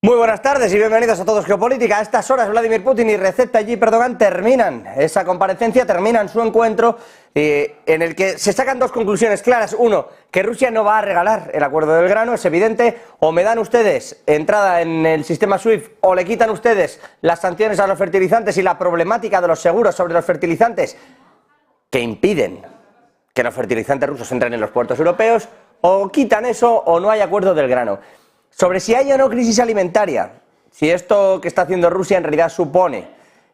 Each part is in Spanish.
Muy buenas tardes y bienvenidos a Todos Geopolítica. A estas horas Vladimir Putin y Recep Tayyip Erdogan terminan esa comparecencia, terminan su encuentro en el que se sacan dos conclusiones claras. Uno, que Rusia no va a regalar el acuerdo del grano, es evidente. O me dan ustedes entrada en el sistema SWIFT o le quitan ustedes las sanciones a los fertilizantes y la problemática de los seguros sobre los fertilizantes que impiden que los fertilizantes rusos entren en los puertos europeos, o quitan eso o no hay acuerdo del grano. Sobre si hay o no crisis alimentaria, si esto que está haciendo Rusia en realidad supone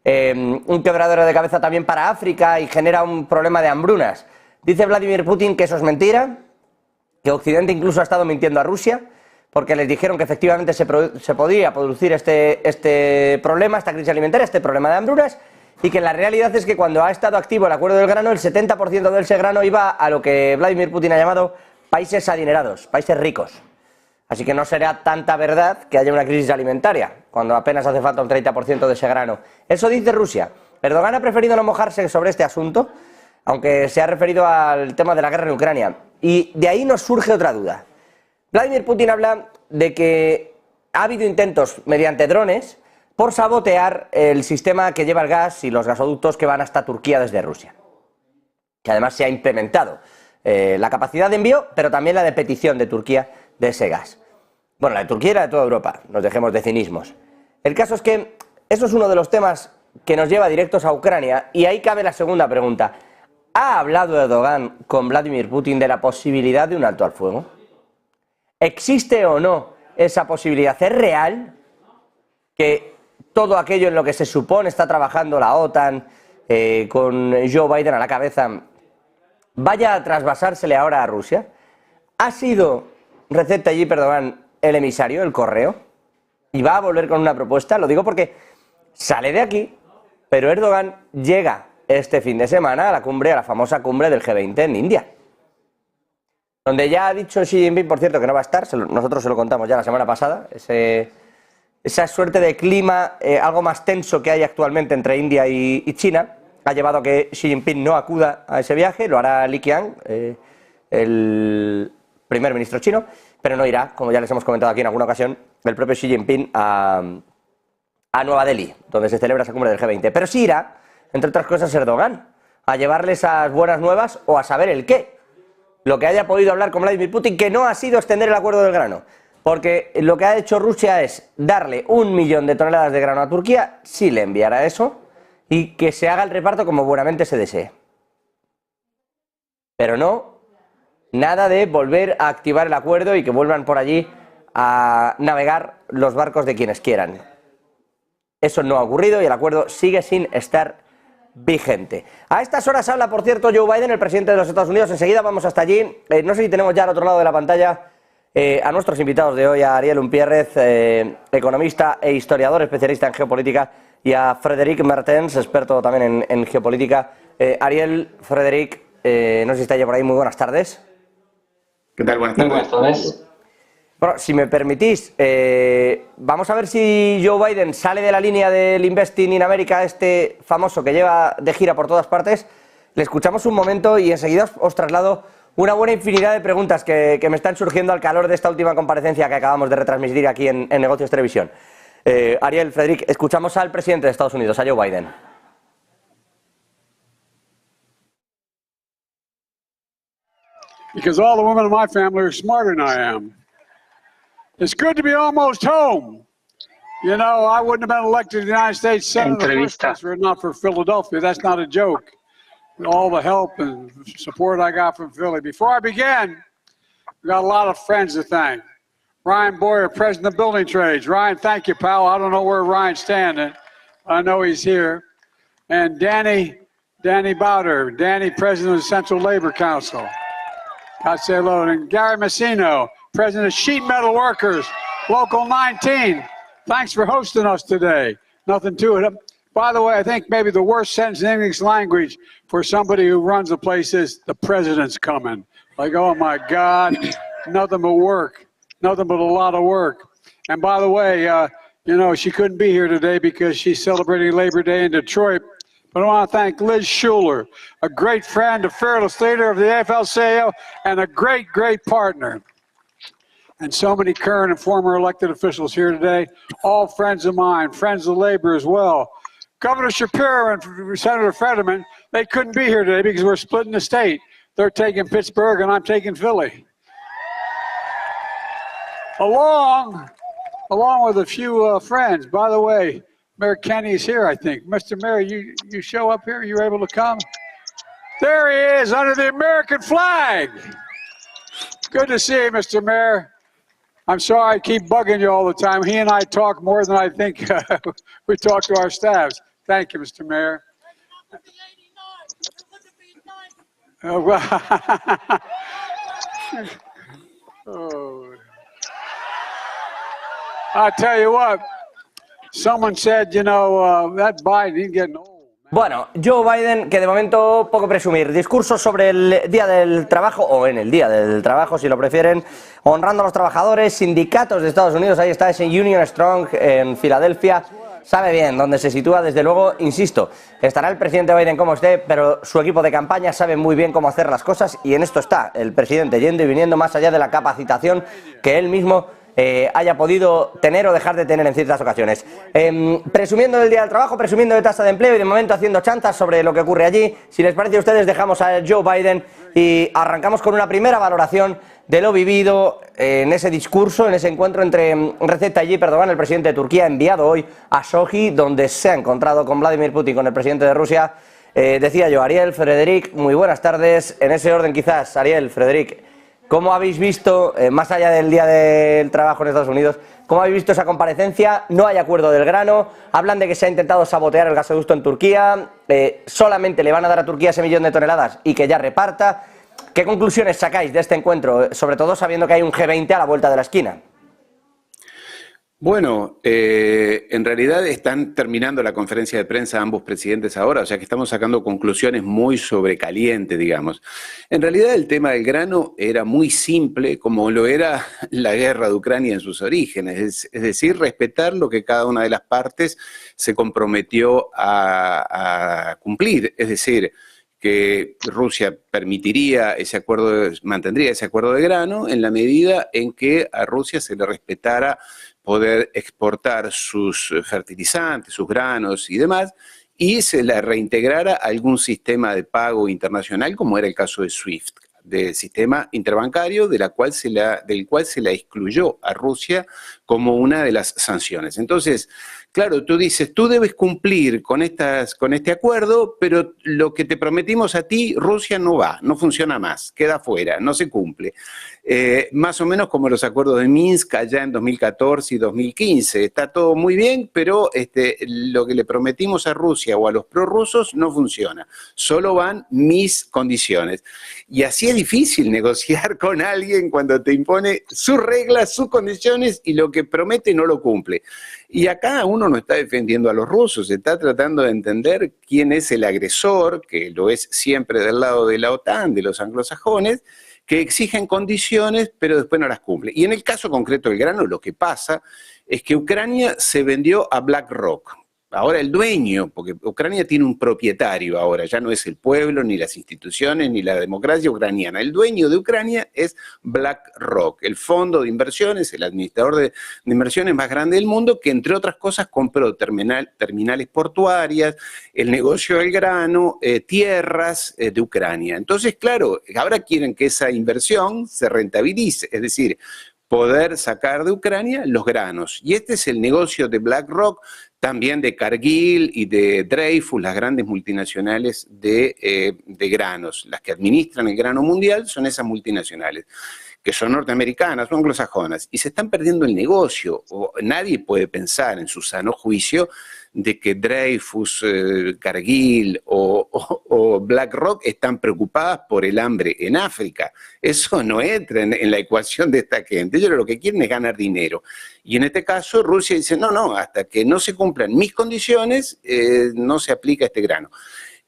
un quebradero de cabeza también para África y genera un problema de hambrunas. Dice Vladimir Putin que eso es mentira, que Occidente incluso ha estado mintiendo a Rusia, porque les dijeron que efectivamente se podía producir este problema, esta crisis alimentaria, este problema de hambrunas, y que la realidad es que cuando ha estado activo el acuerdo del grano, el 70% de ese grano iba a lo que Vladimir Putin ha llamado países adinerados, países ricos. Así que no será tanta verdad que haya una crisis alimentaria, cuando apenas hace falta un 30% de ese grano. Eso dice Rusia. Erdogan ha preferido no mojarse sobre este asunto, aunque se ha referido al tema de la guerra en Ucrania. Y de ahí nos surge otra duda. Vladimir Putin habla de que ha habido intentos mediante drones por sabotear el sistema que lleva el gas y los gasoductos que van hasta Turquía desde Rusia, que además se ha implementado la capacidad de envío, pero también la de petición de Turquía de ese gas. Bueno, la de Turquía y la de toda Europa, nos dejemos de cinismos. El caso es que eso es uno de los temas que nos lleva directos a Ucrania, y ahí cabe la segunda pregunta. ¿Ha hablado Erdogan con Vladimir Putin de la posibilidad de un alto al fuego? ¿Existe o no esa posibilidad? ¿Es real que todo aquello en lo que se supone está trabajando la OTAN, con Joe Biden a la cabeza, vaya a trasvasársele ahora a Rusia? ¿Ha sido Recep Tayyip Erdogan el emisario, el correo? ¿Y va a volver con una propuesta? Lo digo porque sale de aquí, pero Erdogan llega este fin de semana a la cumbre, a la famosa cumbre del G20 en India, donde ya ha dicho Xi Jinping, por cierto, que no va a estar. Nosotros se lo contamos ya la semana pasada, esa suerte de clima algo más tenso que hay actualmente entre India y China ha llevado a que Xi Jinping no acuda a ese viaje. Lo hará Li Qiang, el primer ministro chino, pero no irá, como ya les hemos comentado aquí en alguna ocasión, el propio Xi Jinping a Nueva Delhi, donde se celebra esa cumbre del G20. Pero sí irá, entre otras cosas, Erdogan, a llevarle esas buenas nuevas o a saber el qué. Lo que haya podido hablar con Vladimir Putin, que no ha sido extender el acuerdo del grano, porque lo que ha hecho Rusia es darle 1 millón de toneladas de grano a Turquía, si le enviara eso, y que se haga el reparto como buenamente se desee. Pero no, nada de volver a activar el acuerdo y que vuelvan por allí a navegar los barcos de quienes quieran. Eso no ha ocurrido y el acuerdo sigue sin estar vigente. A estas horas habla, por cierto, Joe Biden, el presidente de los Estados Unidos. Enseguida vamos hasta allí. No sé si tenemos ya al otro lado de la pantalla a nuestros invitados de hoy, a Ariel Unpierrez, economista e historiador, especialista en geopolítica, y a Frédéric Mertens, experto también en geopolítica. Ariel, Frédéric, no sé si está ya por ahí. Muy buenas tardes. ¿Qué tal? Buenas tardes. Muy buenas tardes. Bueno, si me permitís, vamos a ver si Joe Biden sale de la línea del Investing in America, este famoso que lleva de gira por todas partes. Le escuchamos un momento y enseguida os traslado una buena infinidad de preguntas que me están surgiendo al calor de esta última comparecencia que acabamos de retransmitir aquí en Negocios Televisión. Ariel, Frédéric, escuchamos al presidente de Estados Unidos, a Joe Biden. Because all the women in my family are smarter than I am. It's good to be almost home. You know, I wouldn't have been elected to the United States Senate in the first place were it not for Philadelphia. That's not a joke. All the help and support I got from Philly. Before I began, I got a lot of friends to thank. Ryan Boyer, President of Building Trades. Ryan, thank you, pal. I don't know where Ryan's standing. I know he's here. And Danny Bowder, Danny, President of the Central Labor Council. God say hello. And Gary Messino, President of Sheet Metal Workers, Local 19. Thanks for hosting us today. Nothing to it. By the way, I think maybe the worst sentence in English language for somebody who runs a place is, the president's coming. Like, oh my God, nothing but work. Nothing but a lot of work. And by the way, you know, she couldn't be here today because she's celebrating Labor Day in Detroit. But I want to thank Liz Schuler, a great friend, a fearless leader of the AFL-CIO, and a great, great partner. and so many current and former elected officials here today, all friends of mine, friends of labor as well. Governor Shapiro and Senator Fetterman, they couldn't be here today because we're splitting the state. They're taking Pittsburgh and I'm taking Philly. Along with a few friends. By the way, Mayor Kenny's here, I think. Mr. Mayor, you show up here? You able to come? There he is, under the American flag. Good to see you, Mr. Mayor. I'm sorry I keep bugging you all the time. He and I talk more than I think we talk to our staffs. Thank you, Mr. Mayor. Oh, well. Oh. I tell you what, someone said, you know, that Biden, he's getting old. Bueno, Joe Biden, que de momento poco presumir, discursos sobre el Día del Trabajo, o en el Día del Trabajo, si lo prefieren, honrando a los trabajadores, sindicatos de Estados Unidos, ahí está ese Union Strong en Filadelfia, sabe bien dónde se sitúa, desde luego, insisto, estará el presidente Biden como esté, pero su equipo de campaña sabe muy bien cómo hacer las cosas y en esto está el presidente yendo y viniendo más allá de la capacitación que él mismo haya podido tener o dejar de tener en ciertas ocasiones. Presumiendo del Día del Trabajo, presumiendo de tasa de empleo y de momento haciendo chantas sobre lo que ocurre allí. Si les parece a ustedes, dejamos a Joe Biden y arrancamos con una primera valoración de lo vivido en ese discurso, en ese encuentro entre Recep Tayyip Erdogan, el presidente de Turquía, enviado hoy a Sochi, donde se ha encontrado con Vladimir Putin, con el presidente de Rusia. Decía yo, Ariel, Frederic, muy buenas tardes. En ese orden quizás, Ariel, Frederic, ¿cómo habéis visto, más allá del Día del Trabajo en Estados Unidos, cómo habéis visto esa comparecencia? No hay acuerdo del grano, hablan de que se ha intentado sabotear el gasoducto en Turquía, solamente le van a dar a Turquía ese 1 millón de toneladas y que ya reparta. ¿Qué conclusiones sacáis de este encuentro, sobre todo sabiendo que hay un G20 a la vuelta de la esquina? Bueno, en realidad están terminando la conferencia de prensa ambos presidentes ahora, o sea que estamos sacando conclusiones muy sobrecalientes, digamos. En realidad el tema del grano era muy simple, como lo era la guerra de Ucrania en sus orígenes, es decir, respetar lo que cada una de las partes se comprometió a cumplir, es decir, que Rusia permitiría ese acuerdo, mantendría ese acuerdo de grano en la medida en que a Rusia se le respetara poder exportar sus fertilizantes, sus granos y demás, y se le reintegrara a algún sistema de pago internacional, como era el caso de SWIFT, del sistema interbancario del cual se la excluyó a Rusia como una de las sanciones. Entonces, claro, tú dices, tú debes cumplir con este acuerdo, pero lo que te prometimos a ti, Rusia no va, no funciona más, queda fuera, no se cumple. Más o menos como los acuerdos de Minsk allá en 2014 y 2015. Está todo muy bien, pero lo que le prometimos a Rusia o a los prorrusos no funciona. Solo van mis condiciones. Y así es difícil negociar con alguien cuando te impone sus reglas, sus condiciones y lo que promete no lo cumple. Y acá uno no está defendiendo a los rusos, está tratando de entender quién es el agresor, que lo es siempre del lado de la OTAN, de los anglosajones, que exigen condiciones, pero después no las cumple. Y en el caso concreto del grano, lo que pasa es que Ucrania se vendió a BlackRock. Ahora el dueño, porque Ucrania tiene un propietario ahora, ya no es el pueblo, ni las instituciones, ni la democracia ucraniana. El dueño de Ucrania es BlackRock, el fondo de inversiones, el administrador de inversiones más grande del mundo, que entre otras cosas compró terminales portuarias, el negocio del grano, tierras de Ucrania. Entonces, claro, ahora quieren que esa inversión se rentabilice, es decir, poder sacar de Ucrania los granos. Y este es el negocio de BlackRock, también de Cargill y de Dreyfus, las grandes multinacionales de granos. Las que administran el grano mundial son esas multinacionales, que son norteamericanas, son anglosajonas, y se están perdiendo el negocio. Nadie puede pensar en su sano juicio de que Dreyfus, Cargill o BlackRock están preocupadas por el hambre en África. Eso no entra en la ecuación de esta gente. Ellos lo que quieren es ganar dinero. Y en este caso Rusia dice, no, hasta que no se cumplan mis condiciones, no se aplica este grano.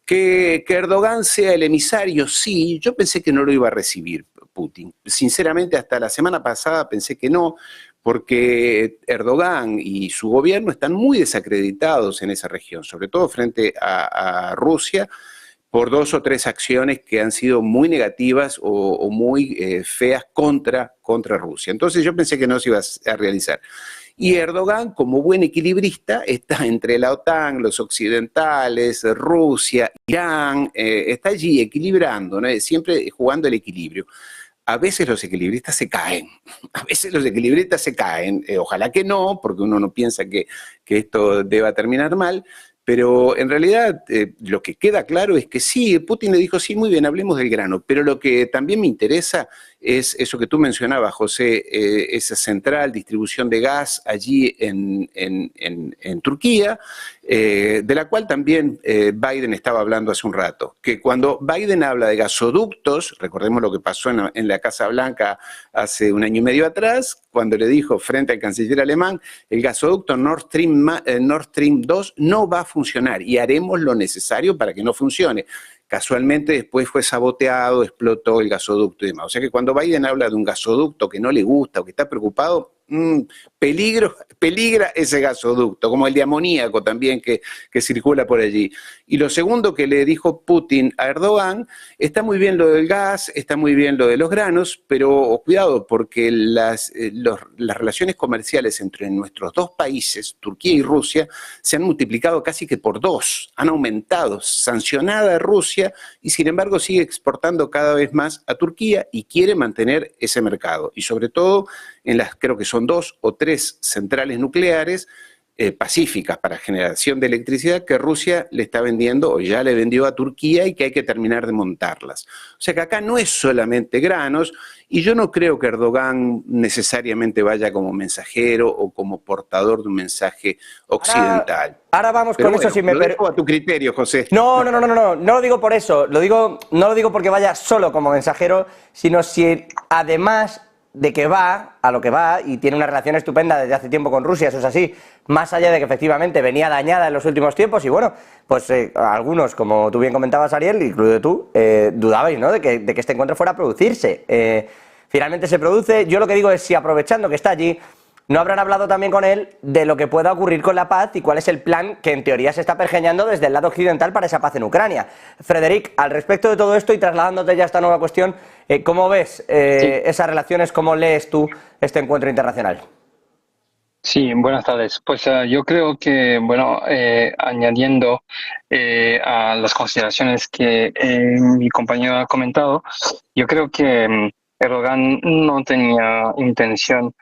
Que Erdogan sea el emisario, sí, yo pensé que no lo iba a recibir Putin. Sinceramente, hasta la semana pasada pensé que no, porque Erdogan y su gobierno están muy desacreditados en esa región, sobre todo frente a Rusia, por 2 o 3 acciones que han sido muy negativas o muy feas contra Rusia. Entonces yo pensé que no se iba a realizar. Y Erdogan, como buen equilibrista, está entre la OTAN, los occidentales, Rusia, Irán, está allí equilibrando, ¿no? Siempre jugando el equilibrio. A veces los equilibristas se caen, ojalá que no, porque uno no piensa que esto deba terminar mal, pero en realidad lo que queda claro es que sí, Putin le dijo, sí, muy bien, hablemos del grano, pero lo que también me interesa es eso que tú mencionabas, José, esa central, distribución de gas allí en Turquía, de la cual también Biden estaba hablando hace un rato, que cuando Biden habla de gasoductos, recordemos lo que pasó en la Casa Blanca hace un año y medio atrás, cuando le dijo frente al canciller alemán, el gasoducto Nord Stream 2 no va a funcionar y haremos lo necesario para que no funcione. Casualmente después fue saboteado, explotó el gasoducto y demás. O sea que cuando Biden habla de un gasoducto que no le gusta o que está preocupado, peligra ese gasoducto, como el de amoníaco también que circula por allí. Y lo segundo que le dijo Putin a Erdogan, está muy bien lo del gas, está muy bien lo de los granos, pero cuidado, porque las relaciones comerciales entre nuestros dos países, Turquía y Rusia, se han multiplicado casi que por 2, han aumentado, sancionada Rusia, y sin embargo sigue exportando cada vez más a Turquía y quiere mantener ese mercado. Y sobre todo en las, creo que son 2 o 3 centrales nucleares pacíficas para generación de electricidad que Rusia le está vendiendo o ya le vendió a Turquía y que hay que terminar de montarlas. O sea que acá no es solamente granos y yo no creo que Erdogan necesariamente vaya como mensajero o como portador de un mensaje occidental. Ahora vamos con eso, si me lo dejo a tu criterio, José. No lo digo por eso, no lo digo porque vaya solo como mensajero, sino si además de que va a lo que va y tiene una relación estupenda desde hace tiempo con Rusia, eso es así, más allá de que efectivamente venía dañada en los últimos tiempos y bueno, pues algunos, como tú bien comentabas, Ariel, incluido tú, dudabais, ¿no?, de que este encuentro fuera a producirse. Finalmente se produce. Yo lo que digo es si aprovechando que está allí, ¿no habrán hablado también con él de lo que pueda ocurrir con la paz y cuál es el plan que en teoría se está pergeñando desde el lado occidental para esa paz en Ucrania? Frederic, al respecto de todo esto y trasladándote ya a esta nueva cuestión, ¿cómo ves esas relaciones? ¿Cómo lees tú este encuentro internacional? Sí, buenas tardes. Pues yo creo que, bueno, añadiendo a las consideraciones que mi compañero ha comentado, yo creo que Erdogan no tenía intención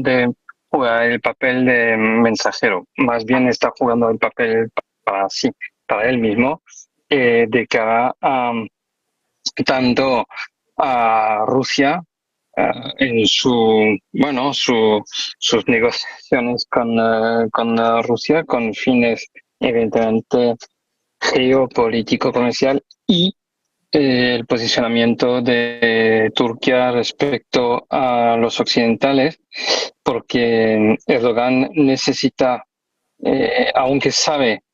de jugar el papel de mensajero, más bien está jugando el papel para él mismo, de cara a tanto a Rusia en sus negociaciones con Rusia con fines evidentemente geopolítico comercial y el posicionamiento de Turquía respecto a los occidentales, porque Erdogan necesita, aunque sabe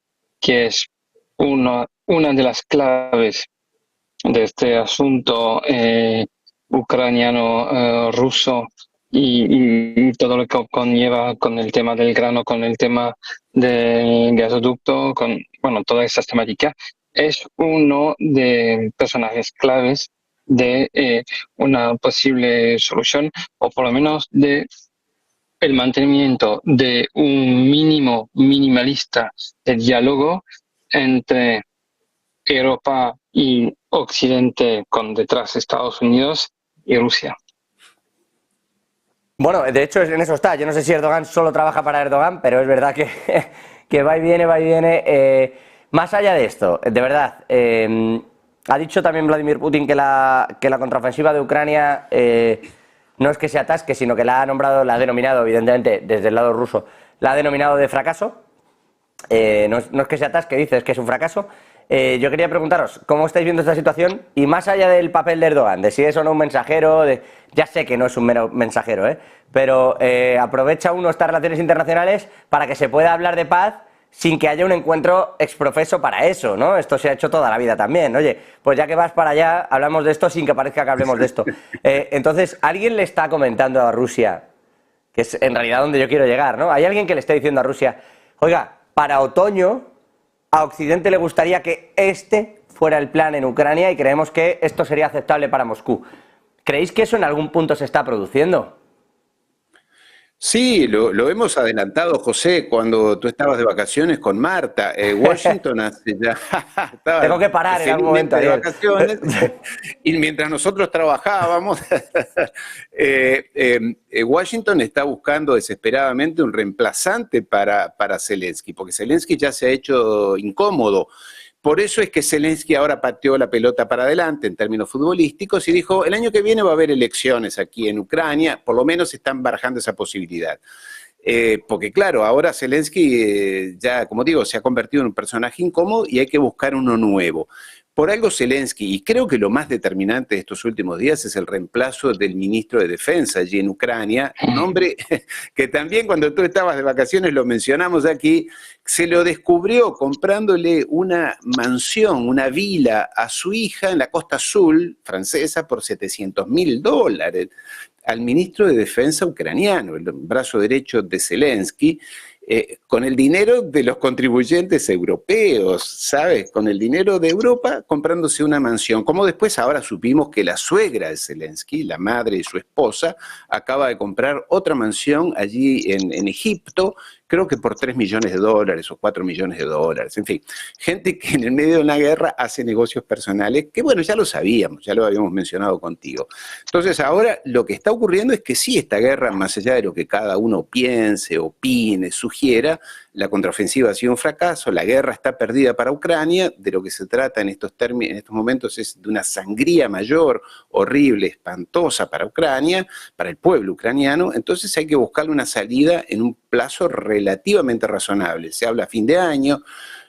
que es una de las claves de este asunto ucraniano, ruso y todo lo que conlleva con el tema del grano, con el tema del gasoducto, con todas esas temáticas, es uno de personajes claves de una posible solución o por lo menos de el mantenimiento de un mínimo minimalista de diálogo entre Europa y Occidente, con detrás Estados Unidos y Rusia. Bueno, de hecho en eso está. Yo no sé si Erdogan solo trabaja para Erdogan, pero es verdad que va y viene. Más allá de esto, de verdad, ha dicho también Vladimir Putin que la contraofensiva de Ucrania no es que se atasque, sino que la ha denominado, evidentemente, desde el lado ruso, la ha denominado de fracaso. No es que se atasque, dice, es que es un fracaso. Yo quería preguntaros, ¿cómo estáis viendo esta situación? Y más allá del papel de Erdogan, de si es o no un mensajero, ya sé que no es un mero mensajero, pero aprovecha uno estas relaciones internacionales para que se pueda hablar de paz sin que haya un encuentro exprofeso para eso, ¿no? Esto se ha hecho toda la vida también. Oye, pues ya que vas para allá, hablamos de esto sin que parezca que hablemos de esto. Entonces, ¿alguien le está comentando a Rusia, que es en realidad donde yo quiero llegar, ¿no? ¿Hay alguien que le esté diciendo a Rusia, oiga, para otoño a Occidente le gustaría que este fuera el plan en Ucrania y creemos que esto sería aceptable para Moscú. ¿Creéis que eso en algún punto se está produciendo? Sí, lo hemos adelantado, José, cuando tú estabas de vacaciones con Marta. Washington hace ya estaba Tengo que parar en algún momento de vacaciones y mientras nosotros trabajábamos, Washington está buscando desesperadamente un reemplazante para Zelensky, porque Zelensky ya se ha hecho incómodo. Por eso es que Zelensky ahora pateó la pelota para adelante en términos futbolísticos y dijo, el año que viene va a haber elecciones aquí en Ucrania, por lo menos están barajando esa posibilidad. Porque claro, ahora Zelensky ya, como digo, se ha convertido en un personaje incómodo y hay que buscar uno nuevo. Por algo Zelensky, y creo que lo más determinante de estos últimos días es el reemplazo del ministro de Defensa allí en Ucrania, un hombre que también cuando tú estabas de vacaciones lo mencionamos aquí, se lo descubrió comprándole una mansión, una vila a su hija en la costa azul francesa por $700.000 al ministro de Defensa ucraniano, el brazo derecho de Zelensky, con el dinero de los contribuyentes europeos, ¿sabes? Con el dinero de Europa comprándose una mansión. Como después ahora supimos que la suegra de Zelensky, la madre de su esposa, acaba de comprar otra mansión allí en Egipto, creo que por $3 millones o $4 millones. En fin, gente que en el medio de una guerra hace negocios personales, que bueno, ya lo sabíamos, ya lo habíamos mencionado contigo. Entonces ahora lo que está ocurriendo es que sí, esta guerra, más allá de lo que cada uno piense, opine, sugiera, la contraofensiva ha sido un fracaso, la guerra está perdida para Ucrania, de lo que se trata en estos momentos es de una sangría mayor, horrible, espantosa para Ucrania, para el pueblo ucraniano, entonces hay que buscarle una salida en un plazo relativamente razonable. Se habla a fin de año.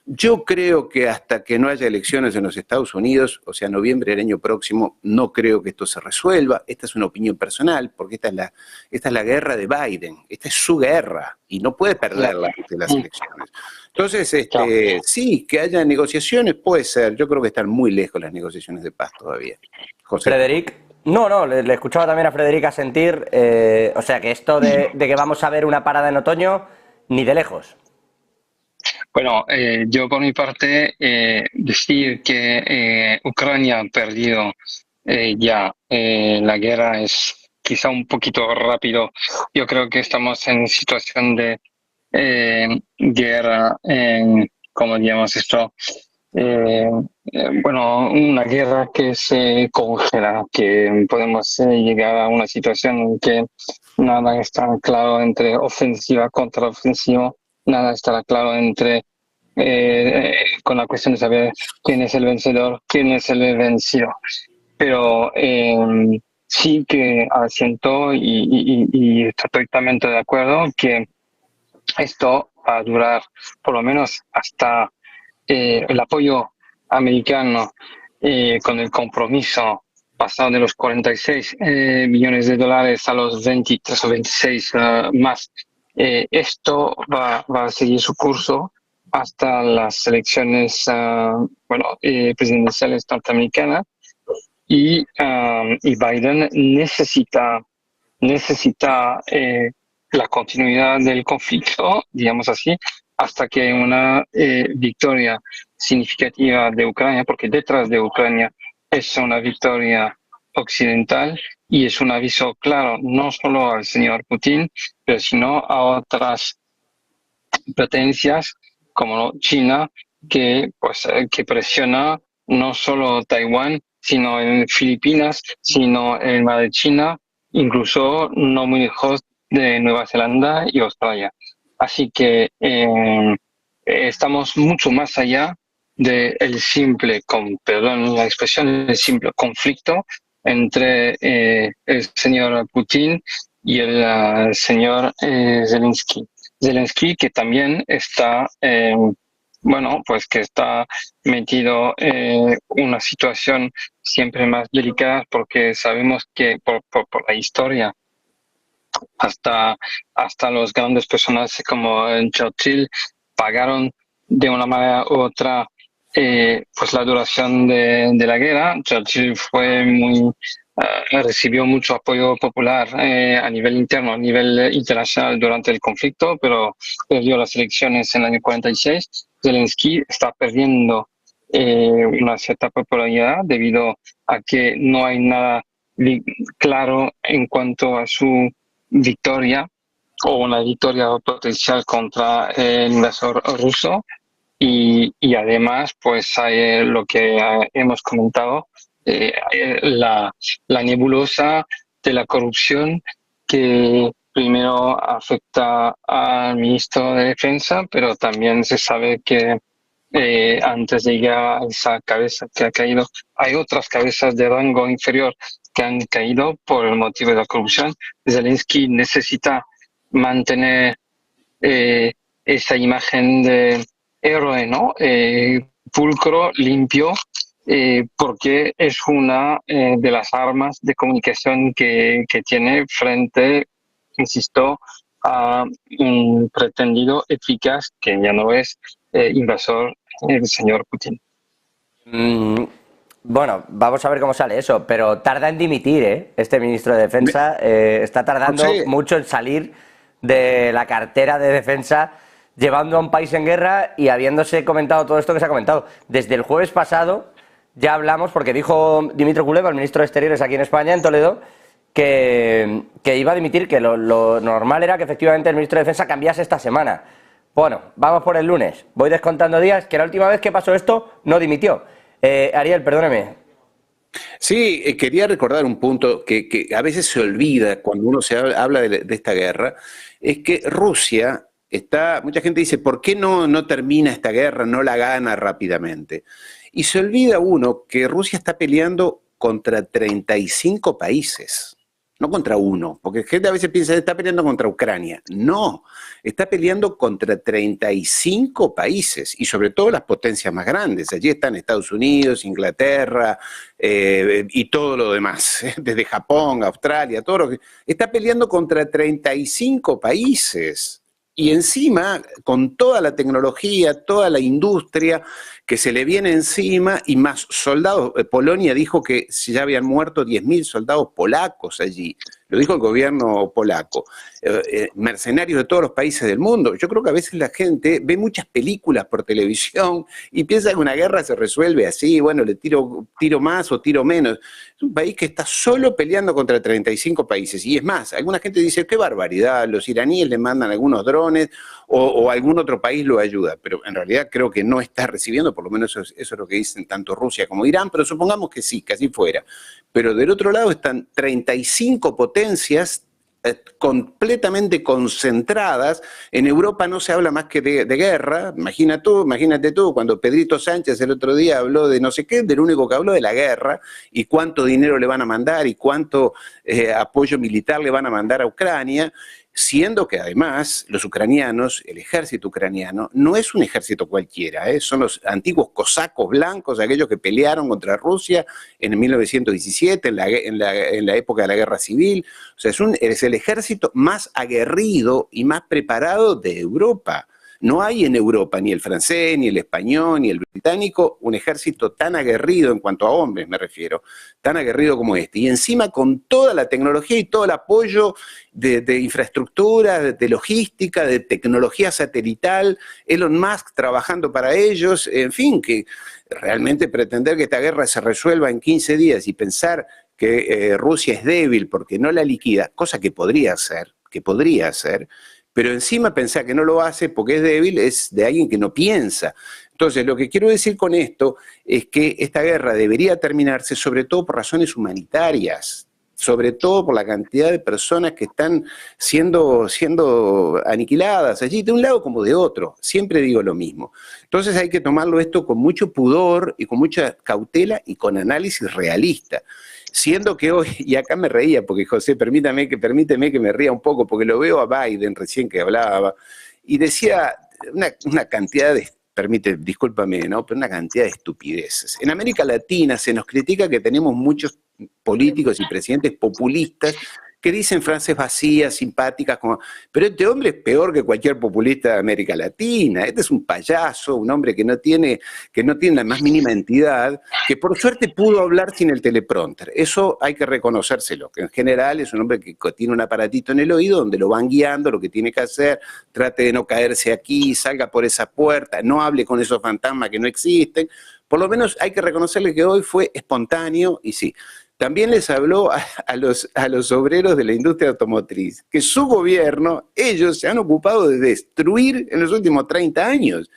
Yo creo que hasta que no haya elecciones en los Estados Unidos, o sea, noviembre del año próximo, no creo que esto se resuelva. Esta es una opinión personal, porque esta es la guerra de Biden. Esta es su guerra y no puede perderla ante las elecciones. Entonces, sí, que haya negociaciones puede ser. Yo creo que están muy lejos las negociaciones de paz todavía. José. Frederic. No, le escuchaba también a Frederic asentir, o sea que esto de que vamos a ver una parada en otoño, ni de lejos. Bueno, yo por mi parte decir que Ucrania ha perdido ya la guerra es quizá un poquito rápido. Yo creo que estamos en situación de guerra, ¿cómo digamos esto? Bueno, una guerra que se congela, que podemos llegar a una situación en que nada está claro entre ofensiva contra ofensiva, nada estará claro entre con la cuestión de saber quién es el vencedor, quién es el vencido. Pero sí que asiento y estoy totalmente de acuerdo que esto va a durar por lo menos hasta el apoyo americano con el compromiso pasado de los 46 millones de dólares a los 23 o 26 más. Esto va a seguir su curso hasta las elecciones presidenciales norteamericanas y Biden necesita la continuidad del conflicto, digamos así, hasta que haya una victoria significativa de Ucrania, porque detrás de Ucrania es una victoria occidental y es un aviso claro no solo al señor Putin, pero sino a otras potencias como China, que presiona no solo Taiwán, sino en Filipinas, sino en el mar de China, incluso no muy lejos de Nueva Zelanda y Australia. Así que estamos mucho más allá del simple, perdón la expresión, el simple conflicto entre el señor Putin y el señor Zelensky. Zelensky, que también está, que está metido en una situación siempre más delicada, porque sabemos que por la historia, hasta los grandes personajes como Churchill pagaron de una manera u otra la duración de la guerra. Churchill recibió mucho apoyo popular a nivel interno, a nivel internacional durante el conflicto, pero perdió las elecciones en el año 46. Zelensky está perdiendo una cierta popularidad debido a que no hay nada claro en cuanto a su victoria o una victoria potencial contra el invasor ruso. Y además, pues hay lo que hemos comentado, la nebulosa de la corrupción que primero afecta al ministro de Defensa, pero también se sabe que antes de llegar a esa cabeza que ha caído, hay otras cabezas de rango inferior que han caído por el motivo de la corrupción. Zelensky necesita mantener esa imagen de héroe, ¿no? Pulcro, limpio, porque es una de las armas de comunicación que tiene frente, insisto, a un pretendido eficaz que ya no es invasor, el señor Putin. Bueno, vamos a ver cómo sale eso, pero tarda en dimitir, ¿eh? Este ministro de Defensa está tardando mucho en salir de la cartera de defensa, llevando a un país en guerra y habiéndose comentado todo esto que se ha comentado. Desde el jueves pasado ya hablamos, porque dijo Dimitri Kuleva, el ministro de Exteriores aquí en España, en Toledo, que iba a dimitir, que lo normal era que efectivamente el ministro de Defensa cambiase esta semana. Bueno, vamos por el lunes. Voy descontando días, que la última vez que pasó esto no dimitió. Ariel, perdóneme. Sí, quería recordar un punto que a veces se olvida cuando uno habla de esta guerra, es que Rusia mucha gente dice, ¿por qué no termina esta guerra, no la gana rápidamente? Y se olvida uno que Rusia está peleando contra 35 países, no contra uno, porque gente a veces piensa que está peleando contra Ucrania. No, está peleando contra 35 países y sobre todo las potencias más grandes. Allí están Estados Unidos, Inglaterra y todo lo demás, desde Japón, Australia, todo lo que... Está peleando contra 35 países. Y encima, con toda la tecnología, toda la industria que se le viene encima y más soldados. Polonia dijo que ya habían muerto 10.000 soldados polacos allí. Lo dijo el gobierno polaco. Mercenarios de todos los países del mundo. Yo creo que a veces la gente ve muchas películas por televisión y piensa que una guerra se resuelve así, bueno, le tiro más o tiro menos. Es un país que está solo peleando contra 35 países. Y es más, alguna gente dice, qué barbaridad, los iraníes le mandan algunos drones o algún otro país lo ayuda. Pero en realidad creo que no está recibiendo, por lo menos eso es lo que dicen tanto Rusia como Irán, pero supongamos que sí, que así fuera. Pero del otro lado están 35 potencias completamente concentradas. En Europa no se habla más que de guerra. Imagínate tú, cuando Pedrito Sánchez el otro día habló de no sé qué, del único que habló de la guerra y cuánto dinero le van a mandar y cuánto apoyo militar le van a mandar a Ucrania, siendo que además los ucranianos, el ejército ucraniano, no es un ejército cualquiera, son los antiguos cosacos blancos, aquellos que pelearon contra Rusia en 1917, en la época de la guerra civil. O sea, es el ejército más aguerrido y más preparado de Europa. No hay en Europa ni el francés, ni el español, ni el británico un ejército tan aguerrido en cuanto a hombres, me refiero, tan aguerrido como este. Y encima con toda la tecnología y todo el apoyo de infraestructura, de logística, de tecnología satelital, Elon Musk trabajando para ellos, en fin, que realmente pretender que esta guerra se resuelva en 15 días y pensar que Rusia es débil porque no la liquida, cosa que podría ser, pero encima pensar que no lo hace porque es débil es de alguien que no piensa. Entonces, lo que quiero decir con esto es que esta guerra debería terminarse sobre todo por razones humanitarias, sobre todo por la cantidad de personas que están siendo aniquiladas allí, de un lado como de otro. Siempre digo lo mismo. Entonces hay que tomarlo esto con mucho pudor y con mucha cautela y con análisis realista. Siendo que hoy, y acá me reía, porque José, permíteme que me ría un poco, porque lo veo a Biden recién que hablaba, y decía una cantidad de, discúlpame, ¿no? Pero una cantidad de estupideces. En América Latina se nos critica que tenemos muchos políticos y presidentes populistas que dicen frases vacías, simpáticas, pero este hombre es peor que cualquier populista de América Latina. Este es un payaso, un hombre que no tiene la más mínima entidad, que por suerte pudo hablar sin el teleprompter. Eso hay que reconocérselo, que en general es un hombre que tiene un aparatito en el oído donde lo van guiando, lo que tiene que hacer, trate de no caerse aquí, salga por esa puerta, no hable con esos fantasmas que no existen. por lo menos hay que reconocerle que hoy fue espontáneo y sí. También les habló a los obreros de la industria automotriz, que su gobierno, ellos se han ocupado de destruir en los últimos 30 años.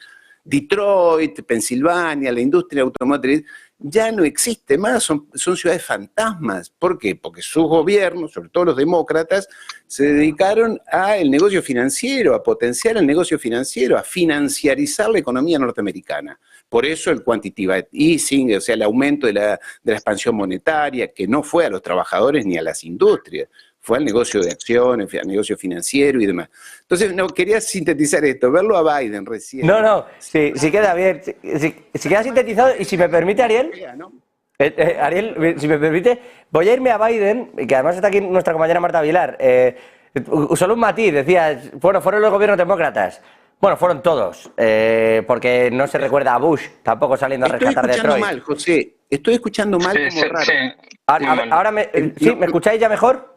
Detroit, Pensilvania, la industria automotriz, ya no existe más, son ciudades fantasmas. ¿Por qué? Porque sus gobiernos, sobre todo los demócratas, se dedicaron al negocio financiero, a potenciar el negocio financiero, a financiarizar la economía norteamericana. Por eso el quantitative easing, o sea, el aumento de la expansión monetaria, que no fue a los trabajadores ni a las industrias, fue al negocio de acciones, al negocio financiero y demás. Entonces, no, quería sintetizar esto, verlo a Biden recién. No, sí queda bien, si queda sintetizado, y si me permite, Ariel, Ariel, si me permite, voy a irme a Biden, que además está aquí nuestra compañera Marta Vilar. Solo un matiz, decía, bueno, fueron los gobiernos demócratas. Bueno, fueron todos, porque no se recuerda a Bush tampoco saliendo a rescatar Detroit. Estoy escuchando mal, José, estoy escuchando mal como raro. Ahora ¿me escucháis ya mejor?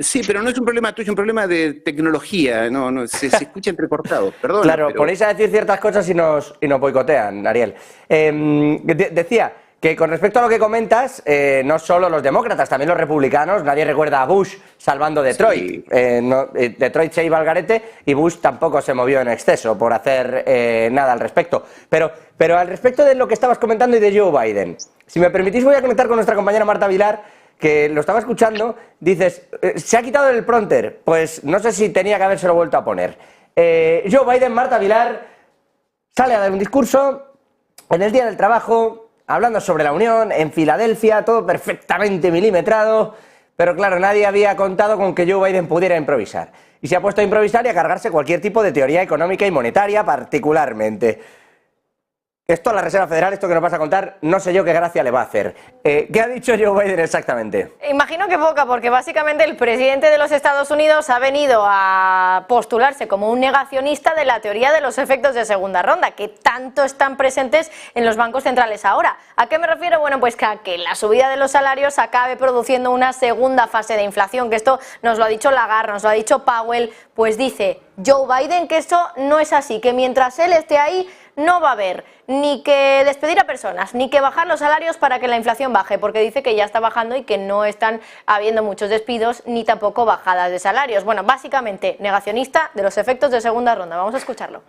Sí, pero no es un problema tuyo, es un problema de tecnología, se escucha entrecortado, perdón. Claro, pero... ponéis a decir ciertas cosas y nos boicotean, Ariel. Decía que con respecto a lo que comentas, no solo los demócratas, también los republicanos, nadie recuerda a Bush salvando Detroit. Sí. Detroit se iba al garete y Bush tampoco se movió en exceso por hacer nada al respecto. Pero al respecto de lo que estabas comentando y de Joe Biden, si me permitís voy a conectar con nuestra compañera Marta Vilar, que lo estaba escuchando. Dices, se ha quitado el prompter, pues no sé si tenía que habérselo vuelto a poner. Joe Biden, Marta Vilar, sale a dar un discurso en el Día del Trabajo, hablando sobre la Unión, en Filadelfia, todo perfectamente milimetrado, pero claro, nadie había contado con que Joe Biden pudiera improvisar. Y se ha puesto a improvisar y a cargarse cualquier tipo de teoría económica y monetaria particularmente. Esto a la Reserva Federal, esto que nos vas a contar, no sé yo qué gracia le va a hacer. ¿Qué ha dicho Joe Biden exactamente? Imagino que poca, porque básicamente el presidente de los Estados Unidos ha venido a postularse como un negacionista de la teoría de los efectos de segunda ronda, que tanto están presentes en los bancos centrales ahora. ¿A qué me refiero? Bueno, pues a que la subida de los salarios acabe produciendo una segunda fase de inflación, que esto nos lo ha dicho Lagarde, nos lo ha dicho Powell, pues dice Joe Biden que esto no es así, que mientras él esté ahí, no va a haber ni que despedir a personas, ni que bajar los salarios para que la inflación baje, porque dice que ya está bajando y que no están habiendo muchos despidos ni tampoco bajadas de salarios. Bueno, básicamente negacionista de los efectos de segunda ronda. Vamos a escucharlo.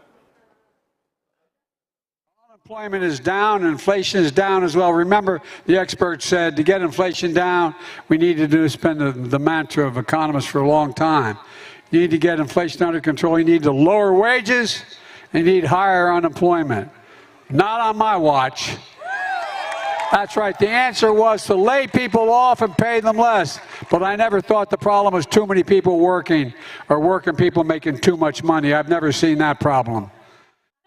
Unemployment is down, inflation is down as well. Remember, the experts said to get inflation down, we need to spend the mantra of economists for a long time. You need to get inflation under control. You need to lower wages. They need higher unemployment. Not on my watch. That's right. The answer was to lay people off and pay them less. But I never thought the problem was too many people working or working people making too much money. I've never seen that problem.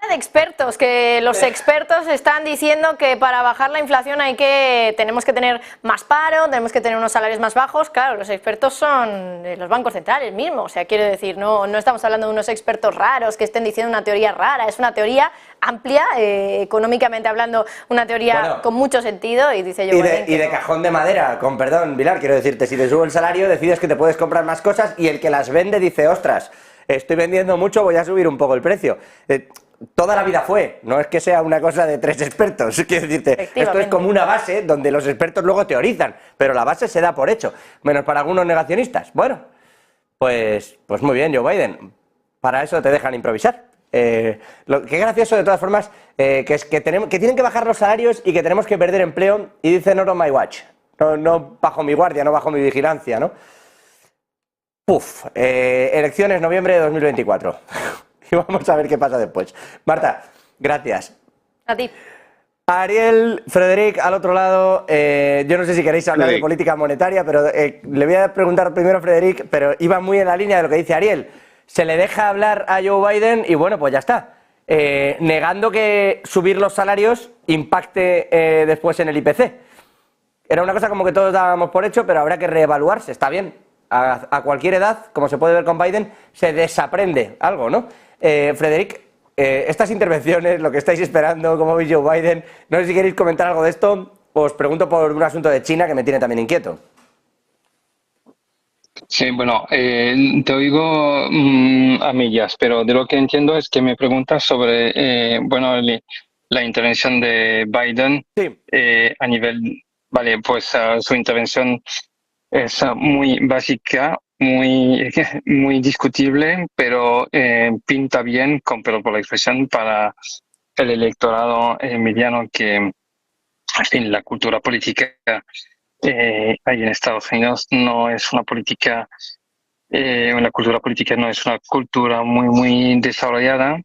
De expertos, que los expertos están diciendo que para bajar la inflación tenemos que tener más paro, tenemos que tener unos salarios más bajos. Claro, los expertos son los bancos centrales mismos, o sea, quiero decir, no estamos hablando de unos expertos raros que estén diciendo una teoría rara, es una teoría amplia, económicamente hablando, una teoría con mucho sentido, y dice yo... Y de cajón de madera, con perdón, Vilar, quiero decirte, si te subo el salario decides que te puedes comprar más cosas y el que las vende dice, ostras, estoy vendiendo mucho, voy a subir un poco el precio. Toda la vida fue, no es que sea una cosa de tres expertos, quiero decirte, esto es como una base donde los expertos luego teorizan, pero la base se da por hecho, menos para algunos negacionistas. Bueno, pues muy bien, Joe Biden, para eso te dejan improvisar. Qué gracioso de todas formas, que tienen que bajar los salarios y que tenemos que perder empleo, y dice not on my watch, no bajo mi guardia, no bajo mi vigilancia, ¿no? Elecciones noviembre de 2024. Y vamos a ver qué pasa después. Marta, gracias. A ti. Ariel, Frederic, al otro lado, yo no sé si queréis hablar de política monetaria, pero le voy a preguntar primero a Frederic, pero iba muy en la línea de lo que dice Ariel. Se le deja hablar a Joe Biden y bueno, pues ya está. Negando que subir los salarios impacte después en el IPC. Era una cosa como que todos dábamos por hecho, pero habrá que reevaluarse, está bien. A cualquier edad, como se puede ver con Biden, se desaprende algo, ¿no? Frederic, estas intervenciones, lo que estáis esperando, cómo veis Joe Biden, no sé si queréis comentar algo de esto, os pregunto por un asunto de China que me tiene también inquieto. Sí, bueno, te oigo a millas, pero de lo que entiendo es que me preguntas sobre, bueno, la intervención de Biden Sí. a nivel, vale, pues su intervención es muy básica, muy discutible, pero pinta bien, con perdón por la expresión, para el electorado mediano que, en fin, la cultura política ahí en Estados Unidos no es una política, la cultura política no es una cultura muy desarrollada.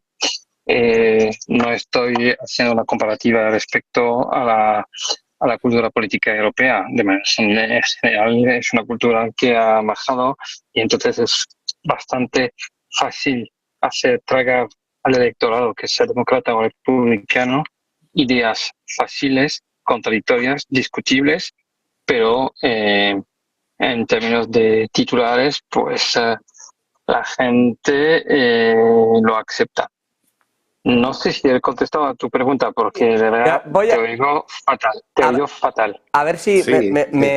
No estoy haciendo una comparativa respecto a la cultura política europea. De manera general, es una cultura que ha bajado y entonces es bastante fácil hacer tragar al electorado, que sea demócrata o republicano, ideas fáciles, contradictorias, discutibles, pero en términos de titulares, pues la gente lo acepta. No sé si he contestado a tu pregunta, porque de verdad te oigo fatal. Te oigo fatal. A ver si, Sí,